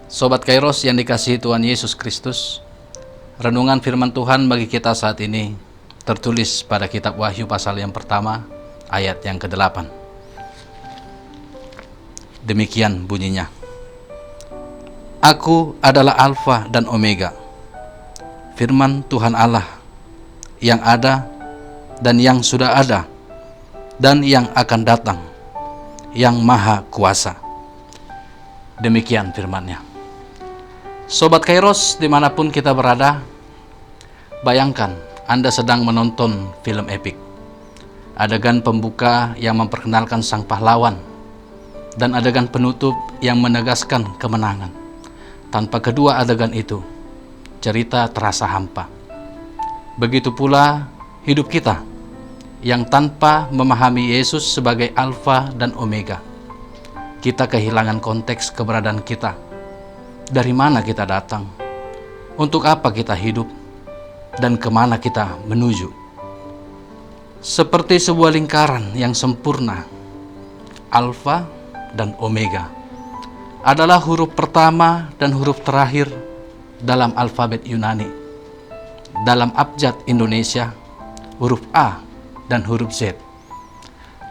Sobat Kairos yang dikasihi Tuhan Yesus Kristus, renungan firman Tuhan bagi kita saat ini tertulis pada kitab Wahyu pasal yang pertama, ayat yang ke-8. Demikian bunyinya. Aku adalah Alfa dan Omega, firman Tuhan Allah, yang ada dan yang sudah ada, dan yang akan datang, yang maha kuasa. Demikian firman-Nya. Sobat Kairos dimanapun kita berada, bayangkan Anda sedang menonton film epik. Adegan pembuka yang memperkenalkan sang pahlawan, dan adegan penutup yang menegaskan kemenangan. Tanpa kedua adegan itu, cerita terasa hampa. Begitu pula hidup kita, yang tanpa memahami Yesus sebagai Alfa dan Omega, kita kehilangan konteks keberadaan kita. Dari mana kita datang, untuk apa kita hidup, dan kemana kita menuju. Seperti sebuah lingkaran yang sempurna, Alfa dan Omega adalah huruf pertama dan huruf terakhir dalam alfabet Yunani. Dalam abjad Indonesia, huruf A dan huruf Z.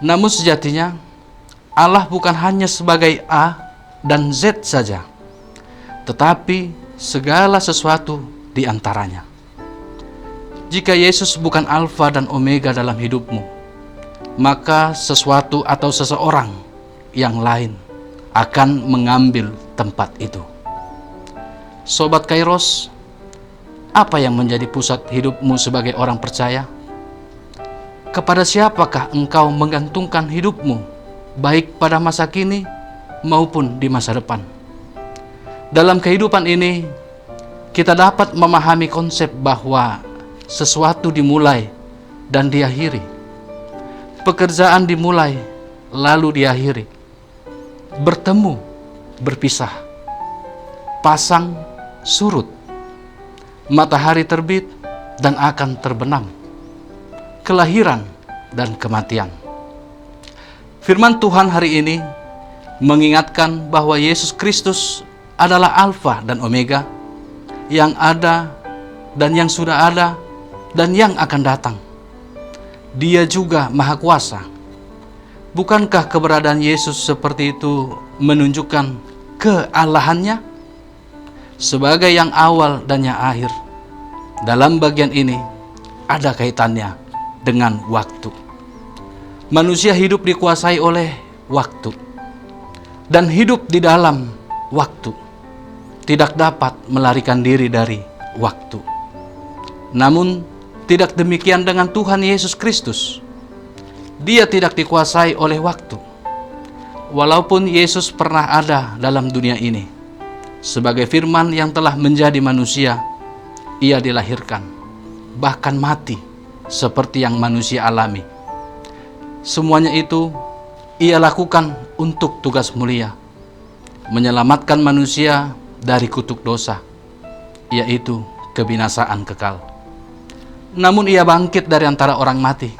Namun sejatinya, Allah bukan hanya sebagai A dan Z saja, tetapi segala sesuatu di antaranya. Jika Yesus bukan Alfa dan Omega dalam hidupmu, maka sesuatu atau seseorang yang lain akan mengambil tempat itu. Sobat Kairos, apa yang menjadi pusat hidupmu sebagai orang percaya? Kepada siapakah engkau menggantungkan hidupmu, baik pada masa kini maupun di masa depan? Dalam kehidupan ini, kita dapat memahami konsep bahwa sesuatu dimulai dan diakhiri. Pekerjaan dimulai, lalu diakhiri. Bertemu, berpisah. Pasang, surut. Matahari terbit dan akan terbenam. Kelahiran dan kematian. Firman Tuhan hari ini mengingatkan bahwa Yesus Kristus adalah Alfa dan Omega, yang ada dan yang sudah ada dan yang akan datang. Dia juga maha kuasa. Bukankah keberadaan Yesus seperti itu menunjukkan kealahannya? Sebagai yang awal dan yang akhir, dalam bagian ini ada kaitannya dengan waktu. Manusia hidup dikuasai oleh waktu, dan hidup di dalam waktu tidak dapat melarikan diri dari waktu. Namun tidak demikian dengan Tuhan Yesus Kristus. Dia tidak dikuasai oleh waktu. Walaupun Yesus pernah ada dalam dunia ini, sebagai firman yang telah menjadi manusia, ia dilahirkan, bahkan mati seperti yang manusia alami. Semuanya itu ia lakukan untuk tugas mulia, menyelamatkan manusia dari kutuk dosa, yaitu kebinasaan kekal. Namun ia bangkit dari antara orang mati,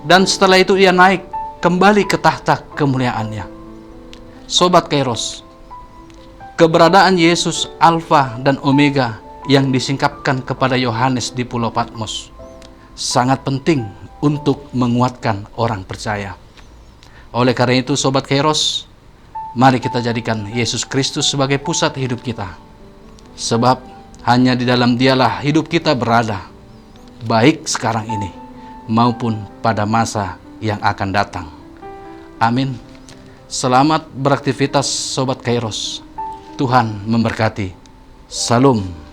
dan setelah itu ia naik kembali ke tahta kemuliaannya. Sobat Kairos, keberadaan Yesus Alfa dan Omega yang disingkapkan kepada Yohanes di Pulau Patmos sangat penting untuk menguatkan orang percaya. Oleh karena itu, Sobat Kairos, mari kita jadikan Yesus Kristus sebagai pusat hidup kita. Sebab hanya di dalam Dialah hidup kita berada, baik sekarang ini maupun pada masa yang akan datang. Amin. Selamat beraktivitas Sobat Kairos. Tuhan memberkati. Salam.